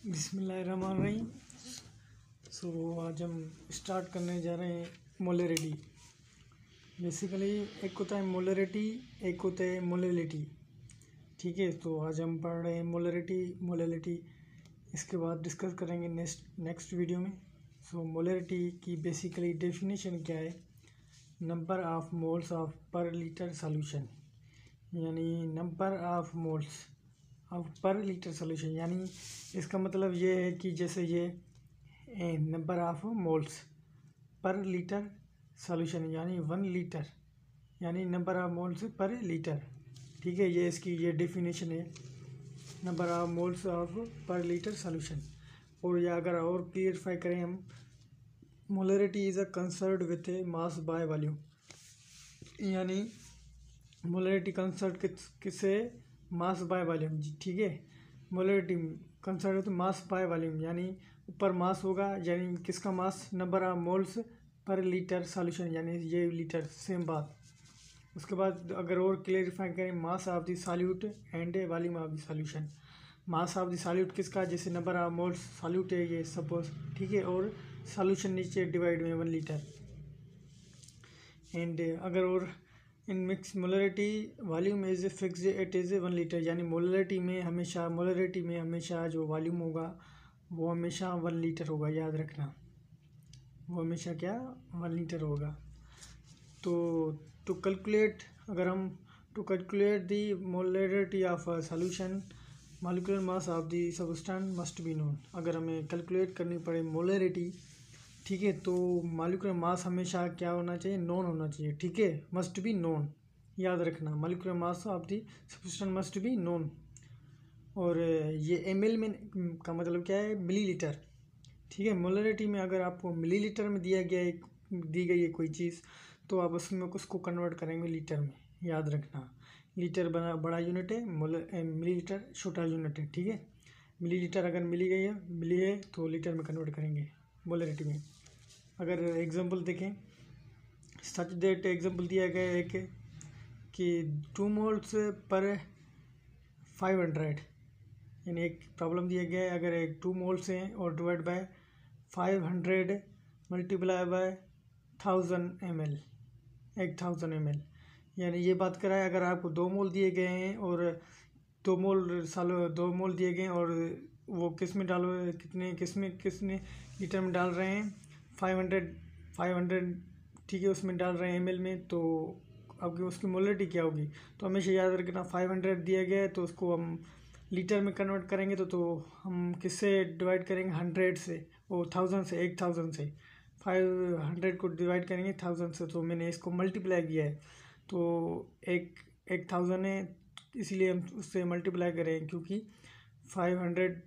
बिस्मिल्लाहिर्रहमानिर्रहीम। आज हम स्टार्ट करने जा रहे हैं मोलरिटी। बेसिकली एक होता है मोलरिटी, एक होता है मोललिटी। ठीक है, तो आज हम पढ़ रहे हैं मोललिटी। इसके बाद डिस्कस करेंगे नेक्स्ट वीडियो में। मोलरिटी की बेसिकली डेफिनेशन क्या है? नंबर ऑफ मोल्स ऑफ पर लीटर सॉल्यूशन, यानी number of moles per litre solution, यानी इसका मतलब ये है कि जैसे ये number of moles per litre solution यानी 1 लीटर, यानी number of moles per litre. ठीक है, ये इसकी ये डेफिनेशन है, नंबर ऑफ मोल्स ऑफ पर लीटर सोल्यूशन। और या अगर और क्लियरफाई करें हम, molarity is a concern with a mass by volume, यानी मोलरिटी कंसर्न किससे? Mass by volume. ठीक है, molarity concern with mass by volume, यानी ऊपर मास होगा, यानी किसका mass? Number of moles per litre solution, यानी ये लीटर, सेम बात। उसके बाद अगर और क्लियरिफाई करें, mass of the solute and volume of the solution. Mass of the solute किसका? जैसे नंबर ऑफ मोल्स सॉल्यूट है ये सपोज, ठीक है, और सॉल्यूशन नीचे डिवाइड में 1 लीटर। एंड अगर और in mix molarity volume is fix, it is 1 litre, यानी मोलरिटी में हमेशा जो वॉल्यूम होगा वो हमेशा 1 लीटर होगा, याद रखना, वो हमेशा क्या? 1 लीटर होगा। तो कैलकुलेट, अगर हम to calculate the molarity of a solution, molecular mass of the substance must be known. अगर हमें कैलकुलेट करनी पड़े मोलरिटी, ठीक है, तो मॉलिक्यूलर मास हमेशा क्या होना चाहिए? नोन होना चाहिए। ठीक है, मस्ट बी नोन, याद रखना, molecular mass of the substance must be known. और ये ml में का मतलब क्या है? मिलीलीटर। ठीक है, मोलरिटी में अगर आपको मिलीलीटर में दी गई है कोई चीज़, तो आप उसमें उसको कन्वर्ट करेंगे लीटर में, याद रखना। लीटर बड़ा यूनिट है, मिलीलीटर छोटा यूनिट है। ठीक है, मिलीलीटर अगर मिली है तो लीटर में कन्वर्ट करेंगे मोलरिटी में। अगर एग्जांपल देखें, सच दैट एग्जांपल दिया गया है कि 2 मोल्स पर 500, यानी एक प्रॉब्लम दिया गया है, अगर एक 2 मोल्स हैं और divide by 500 multiply by 1000 ml, 1000 ml, यानी ये बात कर रहा है अगर आपको 2 मोल दिए गए हैं और 2 मोल दिए गए हैं और वो किस में डालो, किसने लीटर में डाल रहे हैं? 500, ठीक है, उसमें डाल रहे हैं ml में, तो आपकी उसकी मोलरिटी क्या होगी? तो हमेशा याद रखना, 500 दिया गया है तो उसको हम लीटर में कन्वर्ट करेंगे तो हम किससे डिवाइड करेंगे? 100 से, वो 1000 से, 1000 से 500 को डिवाइड करेंगे 1000 से, तो मैंने इसको मल्टीप्लाई किया है, तो 1000 है, इसीलिए हम उससे मल्टीप्लाई करें, क्योंकि 500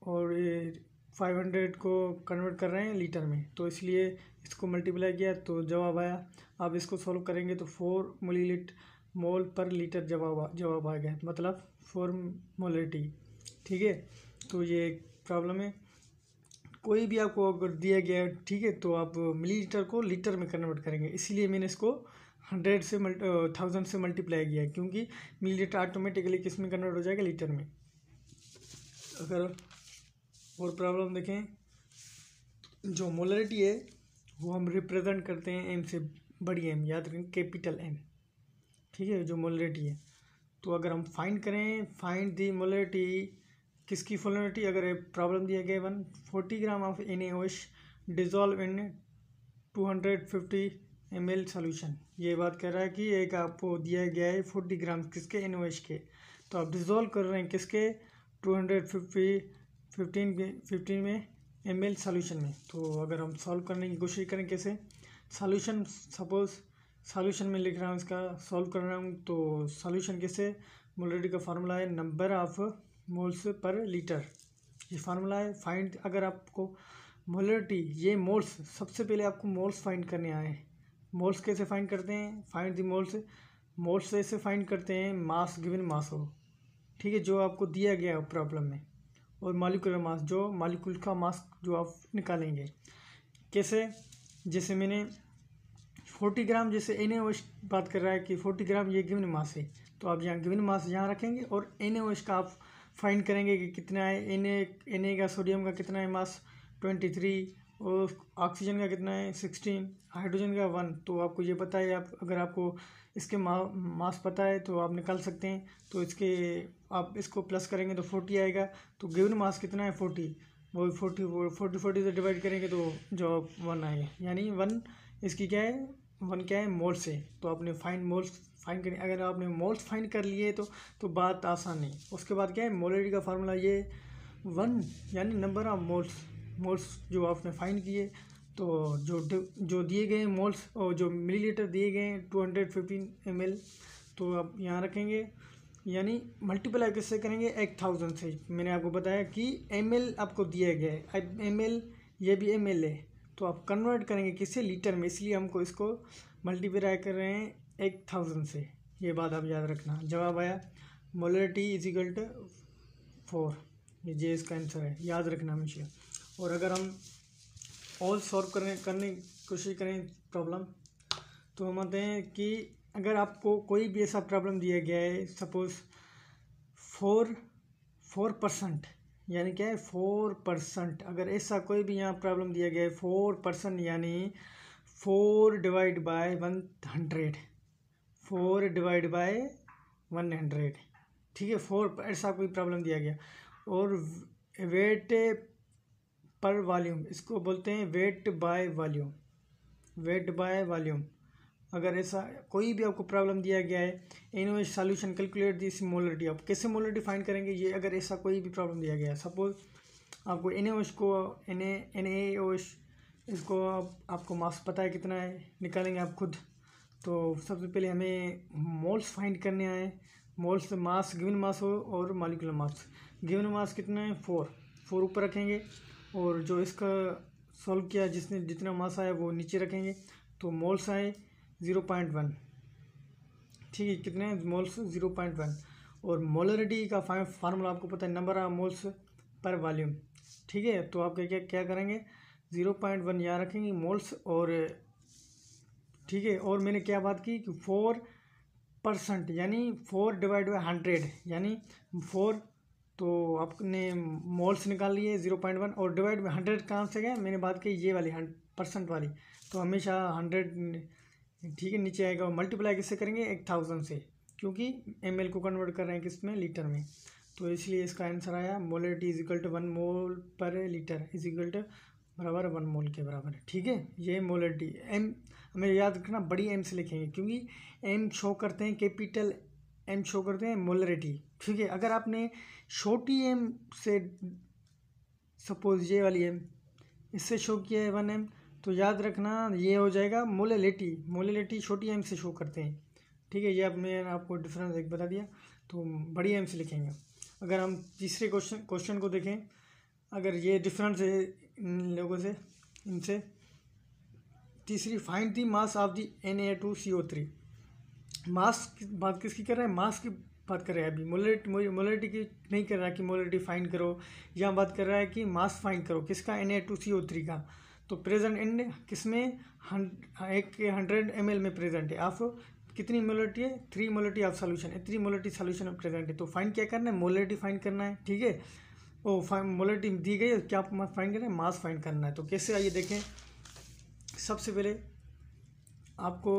और 500 को कन्वर्ट कर रहे हैं लीटर में, तो इसलिए इसको मल्टीप्लाई किया तो जवाब आया। आप इसको सॉल्व करेंगे तो 4 मोल पर लीटर जवाब आ गया, मतलब 4 मोलरिटी। ठीक है, तो ये एक प्रॉब्लम है। कोई भी आपको अगर दिया गया है, ठीक है, तो आप मिलीलीटर को लीटर में कन्वर्ट करेंगे, इसीलिए मैंने इसको 100 से 1000 से मल्टीप्लाई किया है, क्योंकि मिलीलीटर ऑटोमेटिकली किस में कन्वर्ट हो जाएगा? लीटर में। अगर और प्रॉब्लम देखें, जो मोलरिटी है वो हम रिप्रेजेंट करते हैं एम से बड़ी एम, याद रखें, कैपिटल एम। ठीक है, जो मोलरिटी है, तो अगर हम फाइंड दी मोलरिटी, किसकी मोलरिटी? अगर प्रॉब्लम दिया गया 140 gram of NaOH dissolve in 250 ml solution. ये बात कर रहा है कि एक आपको दिया गया है 40 ग्राम किसके? NaOH के, तो आप डिजॉल्व कर रहे हैं किसके? 215 में ml सोल्यूशन में। तो अगर हम सॉल्व करने की कोशिश करें, कैसे? सॉल्यूशन, सपोज सॉल्यूशन में लिख रहा हूँ, इसका सॉल्व कर रहा हूँ, तो सॉल्यूशन कैसे? मोलरिटी का फार्मूला है number of moles per litre, ये फार्मूला है। फाइंड, अगर आपको मोलरिटी, ये मोल्स, सबसे पहले आपको मोल्स फाइंड करने आए। मोल्स कैसे फाइंड करते हैं? फाइंड दी मोल्स ऐसे फाइंड करते हैं, मास गिवन मास हो, ठीक है, जो आपको दिया गया है प्रॉब्लम में, और मॉलिक्यूलर मास, जो मॉलिक्यूल का मास जो आप निकालेंगे। कैसे? जैसे मैंने 40 ग्राम, जैसे NaOH बात कर रहा है कि 40 ग्राम ये गिवन मास है, तो आप यहाँ गिवन मास यहाँ रखेंगे और NaOH का आप फाइंड करेंगे कि कितना है Na का सोडियम का कितना है मास 23, और ऑक्सीजन का कितना है 16, हाइड्रोजन का 1। तो आपको ये पता है, आप अगर आपको इसके मास पता है तो आप निकाल सकते हैं। तो इसके आप इसको प्लस करेंगे तो 40 आएगा। तो गिवन मास कितना है 40, वो 40 से डिवाइड करेंगे तो जो 1 आएगा, यानी 1 इसकी क्या है, 1 क्या है मोल्स है। तो आपने मोल्स फाइंड करें, अगर आपने मोल्स फाइंड कर लिए तो बात आसान है। उसके बाद क्या है मोलरिटी का फार्मूला, ये 1 यानी नंबर ऑफ मोल्स जो आपने फाइंड किए। तो जो दिए गए मोल्स और जो मिलीलीटर दिए गए 215 ml, तो आप यहाँ रखेंगे, यानी मल्टीप्लाई किससे करेंगे 1000 से। मैंने आपको बताया कि ml आपको दिया गया है, ml ये भी ml है, तो आप कन्वर्ट करेंगे किससे, लीटर में, इसलिए हमको इसको मल्टीप्लाई कर रहे हैं 1000 से। ये बात आप याद रखना। जवाब आया मोलरिटी इज इक्वल टू 4, ये इसका आंसर है, याद रखना हमेशा। और अगर हम ऑल सॉल्व करने की कोशिश करें प्रॉब्लम, तो हम आते हैं कि अगर आपको कोई भी ऐसा प्रॉब्लम दिया गया है, सपोज 4%, यानी क्या है 4%, अगर ऐसा कोई भी यहाँ प्रॉब्लम दिया गया है 4%, यानी 4 डिवाइड बाय 100, 4 डिवाइड बाय 100, ठीक है। 4 ऐसा कोई प्रॉब्लम दिया गया, और वेट पर वॉल्यूम, इसको बोलते हैं वेट बाय वॉल्यूम। अगर ऐसा कोई भी आपको प्रॉब्लम दिया गया है, NOH solution calculate this molarity, आप कैसे मोलरिटी फाइंड करेंगे ये, अगर ऐसा कोई भी प्रॉब्लम दिया गया है। सपोज आपको एनओएच को NaOH इसको आपको मास पता है कितना है, निकालेंगे आप खुद। तो सबसे पहले हमें मोल्स फाइंड करने आए, मोल्स मास, गिवन मास हो और मॉलिक्यूलर मास। गिवन मास कितना है 4 ऊपर रखेंगे, और जो इसका सॉल्व किया जिसने जितना मास आया वो नीचे रखेंगे। तो मोल्स आए 0.1, ठीक है, कितने मोल्स 0.1। और मोलरिटी का फार्मूला आपको पता है, नंबर ऑफ मोल्स पर वॉल्यूम, ठीक है। तो आप क्या करेंगे 0.1 यहाँ रखेंगे मोल्स, और ठीक है। और मैंने क्या बात की कि 4%, यानी 4 डिवाइड बाई 100, यानी 4, तो आपने मोल्स निकाल लिए 0.1, और डिवाइड बाई 100 कहाँ से गए, मैंने बात की ये वाली 100% वाली, तो हमेशा 100, ठीक है, नीचे आएगा। और मल्टीप्लाई किससे करेंगे 1000 से, क्योंकि ml को कन्वर्ट कर रहे हैं किस में, लीटर में। तो इसलिए इसका आंसर आया मोलरिटी इज इक्वल टू 1 मोल पर लीटर इज इक्वल टू बराबर 1 मोल के बराबर है, ठीक है। ये मोलरिटी एम हमें याद रखना, बड़ी एम से लिखेंगे, क्योंकि एम शो करते हैं, कैपिटल एम शो करते हैं मोलरिटी, ठीक है। अगर आपने छोटी एम से, सपोज ये वाली एम, इससे शो किया है 1 m, तो याद रखना ये हो जाएगा मोलरिटी छोटी एम से शो करते हैं, ठीक है। ये अब मैंने आपको डिफरेंस एक बता दिया, तो बड़ी एम से लिखेंगे। अगर हम तीसरे क्वेश्चन को देखें, अगर ये डिफरेंस है इन लोगों से, इनसे, तीसरी find the mass of the Na2CO3। मास की बात किसकी कर रहे हैं, मास की बात कर रहे हैं अभी, मोलरिटी की नहीं कर रहा है कि मोलरिटी फाइंड करो, यहाँ बात कर रहा है कि मास फाइंड करो किसका, Na2CO3 का। तो प्रेजेंट इन किसमें, 100 ml में प्रेजेंट है। आप कितनी मोलरिटी है, 3 मोलरिटी ऑफ सॉल्यूशन है, 3 मोलरिटी सॉल्यूशन में प्रेजेंट है। तो फाइंड क्या करना है, मोलरिटी फाइंड करना है, ठीक है। ओ मोलरिटी दी गई है, क्या फाइंड करना है, मास फाइंड करना है। तो कैसे, आइए देखें। सबसे पहले आपको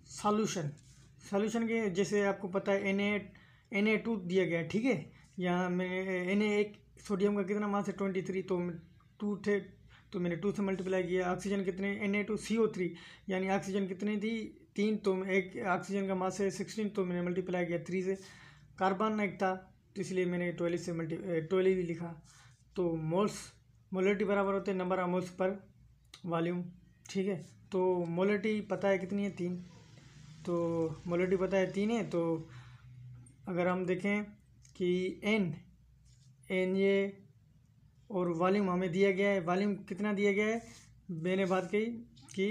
सॉल्यूशन के, जैसे आपको पता है Na2 दिया गया है, ठीक है। यहाँ मैं Na1 सोडियम का कितना मास है 23, तो 2 थे, तो मैंने 2 से मल्टीप्लाई किया। ऑक्सीजन कितने, Na2CO3, यानी ऑक्सीजन कितनी थी 3, तो एक ऑक्सीजन का मास है 16, तो मैंने मल्टीप्लाई किया 3 से। कार्बन एक था, तो इसलिए मैंने 12 से 12 लिखा। तो मोलरिटी बराबर होते हैं नंबर ऑफ मोल्स पर वॉल्यूम, ठीक है। तो मोलरिटी पता है कितनी है 3, तो मोलरिटी पता है 3 है। तो अगर हम देखें कि एन ये और वॉल्यूम हमें दिया गया है, वॉल्यूम कितना दिया गया है, मैंने बात कही कि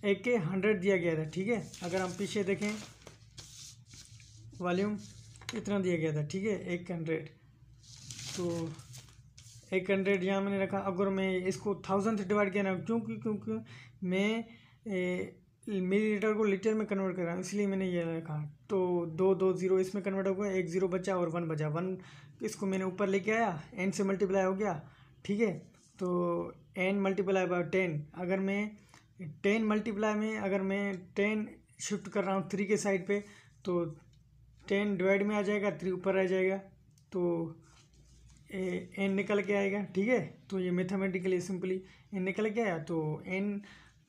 1 के 100 दिया गया था, ठीक है। अगर हम पीछे देखें वॉल्यूम इतना दिया गया था, ठीक है, 1 के 100, तो 1 के 100 यहाँ मैंने रखा। अगर मैं इसको 1000 से डिवाइड किया ना, क्योंकि मैं मिलीलीटर को लीटर में कन्वर्ट कर रहा हूँ, इसलिए मैंने ये रखा। तो 2 इसमें कन्वर्ट हो गया, 1 0 बचा और 1 बचा। 1 इसको मैंने ऊपर लेके आया, n से मल्टीप्लाई हो गया, ठीक है। तो n मल्टीप्लाई बाय 10, अगर मैं 10 मल्टीप्लाई में अगर मैं 10 शिफ्ट कर रहा हूँ 3 के साइड पे, तो 10 डिवाइड में आ जाएगा, 3 ऊपर रह जाएगा, तो n निकल के आएगा, ठीक है। तो ये मैथमेटिकली सिंपली n निकल के आया, तो n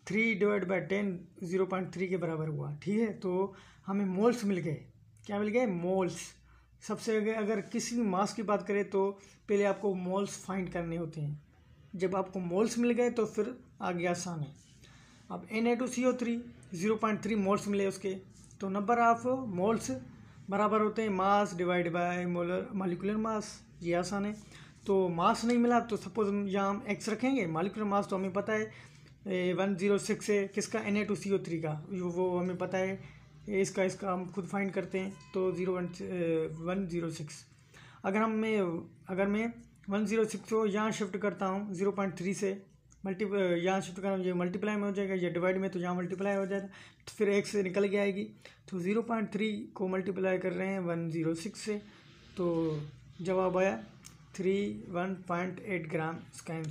3 डिवाइड बाय 10 0.3 के बराबर हुआ, ठीक है। तो हमें मोल्स मिल गए। क्या मिल गए? मोल्स। सबसे अगर किसी भी मास की बात करें तो पहले आपको मोल्स फाइंड करने होते हैं। जब आपको मोल्स मिल गए तो फिर आगे आसान है। अब Na2CO3 0.3 मोल्स मिले उसके, तो नंबर ऑफ मोल्स बराबर होते हैं mass divide by molecular mass. ये आसान है। तो मास नहीं मिला तो सपोज यहाँ हम एक्स रखेंगे, मॉलिक्यूलर मास तो हमें पता है 106 है, किसका? Na2CO3 का, वो हमें पता है। इसका हम खुद फाइंड करते हैं, तो 106। अगर मैं 106 को यहाँ शिफ्ट करता हूँ 0.3 से, यहाँ शिफ्ट कर, ये मल्टीप्लाई में हो जाएगा, ये डिवाइड में, तो यहाँ मल्टीप्लाई हो जाएगा, तो फिर एक से निकल के आएगी। तो 0.3 को मल्टीप्लाई कर रहे हैं 106 से, तो जवाब आया 31.8 ग्राम। इसका आंसर